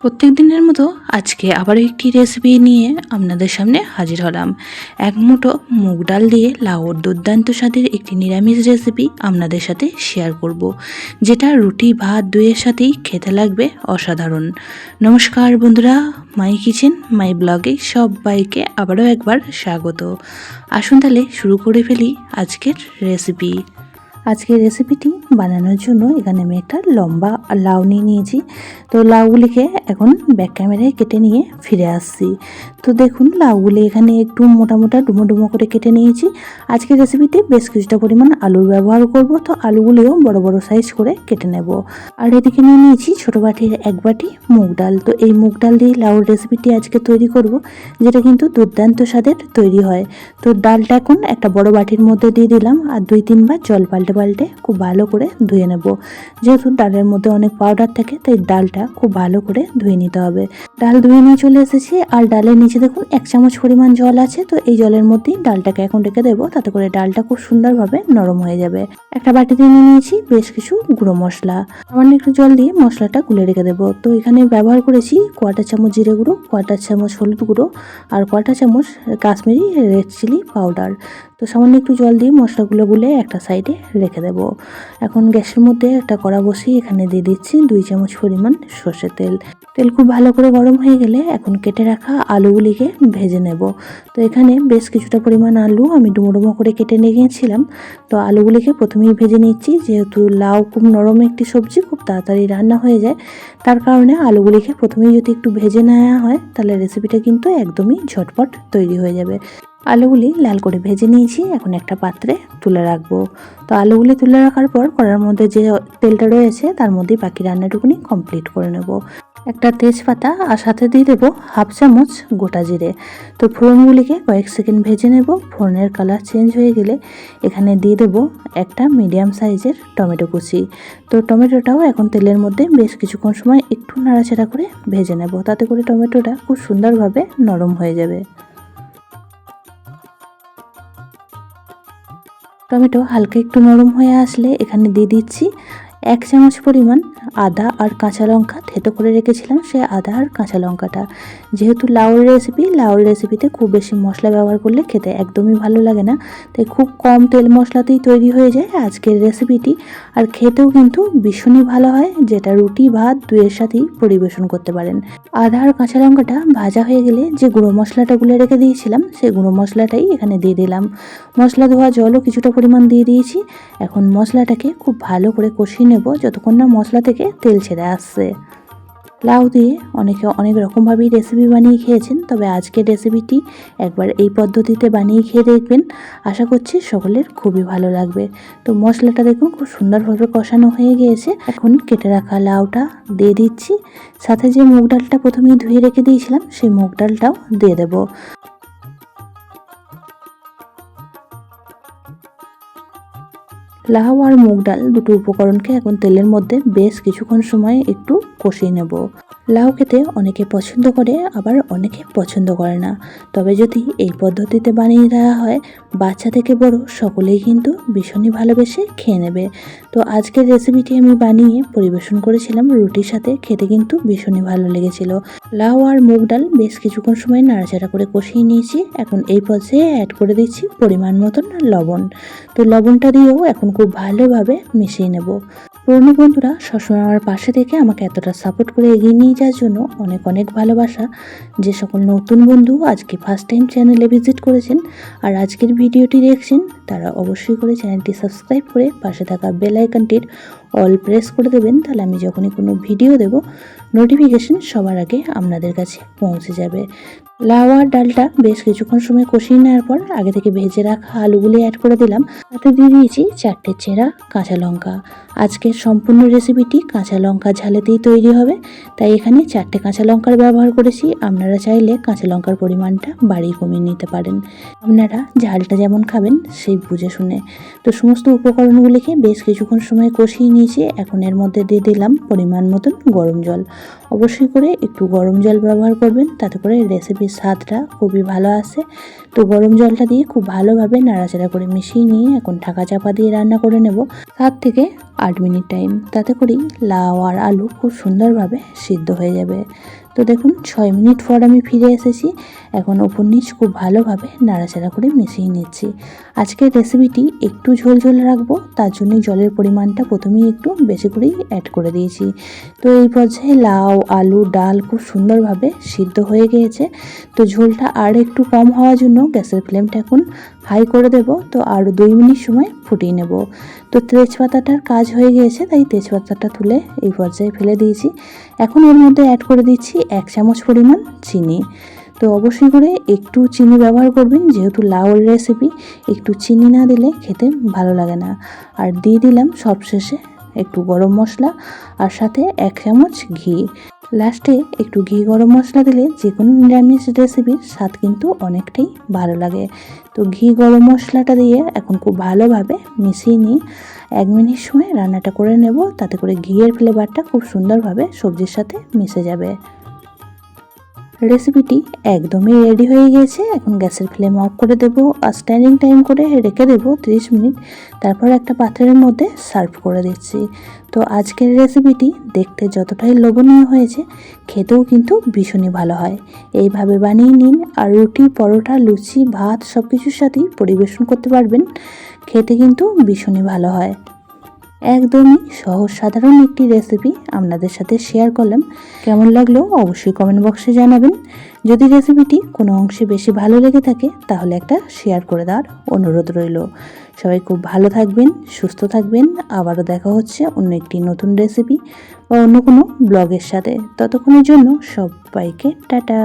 প্রত্যেক দিনের মতো আজকে আবারও একটি রেসিপি নিয়ে আপনাদের সামনে হাজির হলাম। এক মুঠো মুগ ডাল দিয়ে লাউর দুর্দান্ত স্বাদের একটি নিরামিষ রেসিপি আপনাদের সাথে শেয়ার করব, যেটা রুটি ভাত দুইয়ের সাথেই খেতে লাগবে অসাধারণ। নমস্কার বন্ধুরা, মাই কিচেন মাই ব্লগে সবাইকে আবারও একবার স্বাগত। আসুন তাহলে শুরু করে ফেলি আজকের রেসিপি। আজকের রেসিপিটি বানানোর জন্য এখানে আমি একটা লম্বা লাউ নিয়ে নিয়েছি। তো লাউগুলিকে এখন ব্যাক ক্যামেরায় কেটে নিয়ে ফিরে আসছি। তো দেখুন লাউগুলি এখানে একটু মোটা মোটা ডুমো ডুমো করে কেটে নিয়েছি। আজকের রেসিপিতে বেশ কিছুটা পরিমাণ আলুর ব্যবহার করব, তো আলুগুলিও বড় বড় সাইজ করে কেটে নেব। আর এদিকে নিয়ে নিয়েছি ছোটো বাটির এক বাটি মুগ ডাল। তো এই মুগ ডাল দিয়ে লাউর রেসিপিটি আজকে তৈরি করব, যেটা কিন্তু দুর্দান্ত স্বাদের তৈরি হয়। তো ডালটা এখন একটা বড় বাটির মধ্যে দিয়ে দিলাম, আর 2-3 বার জল পাল্টে খুব ভালো করে ধুয়ে নেব। যেহেতু ডালের মধ্যে অনেক পাউডার থাকে, তাই ডালটা খুব ভালো করে ধুয়ে নিতে হবে। ডাল ধুয়ে নিয়ে চলে এসেছি, আর ডালের নিচে দেখুন 1 চামচ পরিমাণ জল আছে। তো এই জলের মধ্যেই ডালটাকে এখন রেখে দেবো, তাতে করে ডালটা খুব সুন্দরভাবে নরম হয়ে যাবে। একটা বাটিতে নিয়ে নিয়েছি বেশ কিছু গুঁড়ো মশলা, সামান্য একটু জল দিয়ে মশলাটা গুলে রেখে দেবো। তো এখানে ব্যবহার করেছি 1/4 চামচ জিরে গুঁড়ো, 1/4 চামচ হলুদ গুঁড়ো, আর 1/4 চামচ কাশ্মীরি রেড চিলি পাউডার। তো সামান্য একটু জল দিয়ে মশলাগুলো গুলে একটা সাইডে রেখে দেব। এখন গ্যাসের মধ্যে একটা কড়া বসিয়ে এখানে দিয়ে দিচ্ছি 2 চামচ পরিমাণ সর্ষের তেল। তেল খুব ভালো করে গরম হয়ে গেলে এখন কেটে রাখা আলুগুলিকে ভেজে নেব। তো এখানে বেশ কিছুটা পরিমাণ আলু আমি ডুমো ডুমো করে কেটে নিয়ে গিয়েছিলাম। তো আলুগুলিকে প্রথমেই ভেজে নিচ্ছি, যেহেতু লাউ খুব নরম একটি সবজি, খুব তাড়াতাড়ি রান্না হয়ে যায়। তার কারণে আলুগুলিকে প্রথমেই যদি একটু ভেজে নেওয়া হয়, তাহলে রেসিপিটা কিন্তু একদমই ঝটপট তৈরি হয়ে যাবে। আলুগুলি লাল করে ভেজে নিয়েছি, এখন একটা পাত্রে তুলে রাখবো। তো আলুগুলি তুলে রাখার পর কড়ার মধ্যে যে তেলটা রয়েছে তার মধ্যে বাকি রান্নাটুকুনি কমপ্লিট করে নেব। একটা তেজপাতা আর সাথে দিয়ে দেবো 1/2 চামচ গোটা জিরে। তো ফোড়নগুলিকে কয়েক সেকেন্ড ভেজে নেব। ফোড়নের কালার চেঞ্জ হয়ে গেলে এখানে দিয়ে দেবো একটা মিডিয়াম সাইজের টমেটো কুচি। তো টমেটোটাও এখন তেলের মধ্যে বেশ কিছুক্ষণ সময় একটু নাড়াচাড়া করে ভেজে নেব, তাতে করে টমেটোটা খুব সুন্দরভাবে নরম হয়ে যাবে। টমেটো হালকা একটু নরম হয়ে আসলে এখানে দিয়ে দিচ্ছি 1 চামচ পরিমাণ আদা আর কাঁচা লঙ্কা থেতো করে রেখেছিলাম, সে আদা আর কাঁচা লঙ্কাটা। যেহেতু লাউর রেসিপিতে খুব বেশি মশলা ব্যবহার করলে খেতে একদমই ভালো লাগে না, তাই খুব কম তেল মশলাতেই তৈরি হয়ে যায় আজকের রেসিপিটি। আর খেতেও কিন্তু ভীষণই ভালো হয়, যেটা রুটি ভাত দুইয়ের সাথেই পরিবেশন করতে পারেন। আদা আর কাঁচা লঙ্কাটা ভাজা হয়ে গেলে যে গুঁড়ো মশলাটা গুলে রেখে দিয়েছিলাম, সেই গুঁড়ো মশলাটাই এখানে দিয়ে দিলাম। মশলা ধোয়া জলও কিছুটা পরিমাণ দিয়ে দিয়েছি। এখন মশলাটাকে খুব ভালো করে কষিয়ে নেব যতক্ষণ না মশলা থেকে তেল ছেড়ে আসছে। লাউ দিয়ে অনেকে অনেক রকমভাবেই রেসিপি বানিয়ে খেয়েছেন, তবে আজকের রেসিপিটি একবার এই পদ্ধতিতে বানিয়ে খেয়ে দেখবেন। আশা করছি সকলের খুবই ভালো লাগবে। তো মশলাটা দেখুন খুব সুন্দরভাবে কষানো হয়ে গিয়েছে। এখন কেটে রাখা লাউটা দিয়ে দিচ্ছি, সাথে যে মুগ ডালটা প্রথমেই ধুয়ে রেখে দিয়েছিলাম সেই মুগ ডালটাও দিয়ে দেবো। লাউ আর মুগ ডাল দুটো উপকরণকে এখন তেলের মধ্যে বেশ কিছুক্ষণ সময় একটু কষিয়ে নেব। লাউ খেতে অনেকে পছন্দ করে, আবার অনেকে পছন্দ করে না। তবে যদি এই পদ্ধতিতে বানিয়ে দেওয়া হয়, বাচ্চা থেকে বড় সকলেই কিন্তু ভীষণই ভালোবেসে খেয়ে নেবে। তো আজকের রেসিপিটি আমি বানিয়ে পরিবেশন করেছিলাম রুটির সাথে, খেতে কিন্তু ভীষণই ভালো লেগেছিল। লাউ আর মুগ ডাল বেশ কিছুক্ষণ সময় নাড়াচাড়া করে কষিয়ে নিয়েছি। এখন এই পর্যায়ে অ্যাড করে দিচ্ছি পরিমাণ মতন লবণ। তো লবণটা দিয়েও এখন খুব ভালোভাবে মিশিয়ে নেব। পুরনো বন্ধুরা সবসময় আমার পাশে থেকে আমাকে এতটা সাপোর্ট করে এগিয়ে নিয়ে যাওয়ার জন্য অনেক অনেক ভালোবাসা। যে সকল নতুন বন্ধু আজকে ফার্স্ট টাইম চ্যানেলে ভিজিট করেছেন আর আজকের ভিডিওটি দেখছেন, তারা অবশ্যই করে চ্যানেলটি সাবস্ক্রাইব করে পাশে থাকা বেল আইকনটির অল প্রেস করে দেবেন। তাহলে আমি যখনই কোনো ভিডিও দেব, নোটিফিকেশন সবার আগে আপনাদের কাছে পৌঁছে যাবে। লাউ আর ডালটা বেশ কিছুক্ষণ সময় কষিয়ে নেওয়ার পর আগে থেকে ভেজে রাখা আলুগুলি অ্যাড করে দিলাম। তাতে দিয়ে দিয়েছি 4টে চেরা কাঁচা লঙ্কা। আজকের সম্পূর্ণ রেসিপিটি কাঁচা লঙ্কা ঝালেতেই তৈরি হবে, তাই এখানে 4টে কাঁচা লঙ্কার ব্যবহার করেছি। আপনারা চাইলে কাঁচা লঙ্কার পরিমাণটা বাড়িয়ে কমিয়ে নিতে পারেন, আপনারা ঝালটা যেমন খাবেন সেই বুঝে শুনে। তো সমস্ত উপকরণগুলিকে বেশ কিছুক্ষণ সময় কষিয়ে নিয়ে নিয়েছি। এখন এর মধ্যে দিয়ে দিলাম পরিমাণ মতন গরম জল। অবশ্যই করে একটু গরম জল ব্যবহার করবেন, তাতে করে রেসিপির স্বাদটা খুবই ভালো আসে। তো গরম জলটা দিয়ে খুব ভালোভাবে নাড়াচাড়া করে মিশিয়ে নিয়ে এখন ঢাকা চাপা দিয়ে রান্না করে নেব 7 থেকে 8 মিনিট টাইম। তাতে করেই লাউ আর আলু খুব সুন্দরভাবে সিদ্ধ হয়ে যাবে। তো দেখুন 6 মিনিট পর আমি ফিরে এসেছি। এখন ওপর নিচ খুব ভালোভাবে নাড়াচাড়া করে মিশিয়ে নিচ্ছি। আজকের রেসিপিটি একটু ঝোল ঝোল রাখবো, তার জন্য জলের পরিমাণটা প্রথমেই একটু বেশি করেই অ্যাড করে দিয়েছি। তো এই পর্যায়ে লাউ, আলু, ডাল খুব সুন্দরভাবে সিদ্ধ হয়ে গিয়েছে। তো ঝোলটা আর একটু কম হওয়ার জন্য গ্যাসের ফ্লেমটা এখন হাই করে দেব। তো আরও 2 মিনিট সময় ফুটিয়ে নেব। তো তেজপাতাটার কাজ হয়ে গিয়েছে, তাই তেজপাতাটা তুলে এই পর্যায়ে ফেলে দিয়েছি। এখন এর মধ্যে অ্যাড করে দিচ্ছি 1 চামচ পরিমাণ চিনি। তো অবশ্যই করে একটু চিনি ব্যবহার করবেন, যেহেতু লাউর রেসিপি একটু চিনি না দিলে খেতে ভালো লাগে না। আর দিয়ে দিলাম সবশেষে একটু গরম মশলা আর সাথে 1 চামচ ঘি। লাস্টে একটু ঘি গরম মশলা দিলে যে কোনো নিরামিষ রেসিপির স্বাদ কিন্তু অনেকটাই ভালো লাগে। তো ঘি গরম মশলাটা দিয়ে এখন খুব ভালোভাবে মিশিয়ে নিয়ে 1 মিনিট সময় রান্নাটা করে নেব, তাতে করে ঘিয়ের ফ্লেভারটা খুব সুন্দরভাবে সবজির সাথে মিশে যাবে। রেসিপিটি একদমই রেডি হয়ে গিয়েছে। এখন গ্যাসের ফ্লেম অফ করে দেব আর স্ট্যান্ডিং টাইম করে রেখে দেব 30 মিনিট। তারপর একটা পাত্রের মধ্যে সার্ভ করে দিচ্ছি। তো আজকের রেসিপিটি দেখতে যতটাই লোভনীয় হয়েছে, খেতেও কিন্তু ভীষণই ভালো হয়। এইভাবে বানিয়ে নিন আর রুটি, পরোটা, লুচি, ভাত সব কিছুর সাথেই পরিবেশন করতে পারবেন। খেতে কিন্তু ভীষণই ভালো হয়। একদমই সহজ সাধারণ একটি রেসিপি আপনাদের সাথে শেয়ার করলাম। কেমন লাগলো অবশ্যই কমেন্ট বক্সে জানাবেন। যদি রেসিপিটি কোনো অংশে বেশি ভালো লেগে থাকে তাহলে একটা শেয়ার করে দেওয়ার অনুরোধ রইল। সবাই খুব ভালো থাকবেন, সুস্থ থাকবেন। আবারও দেখা হচ্ছে অন্য একটি নতুন রেসিপি বা অন্য কোনো ব্লগের সাথে। ততক্ষণের জন্য সবাইকে টাটা।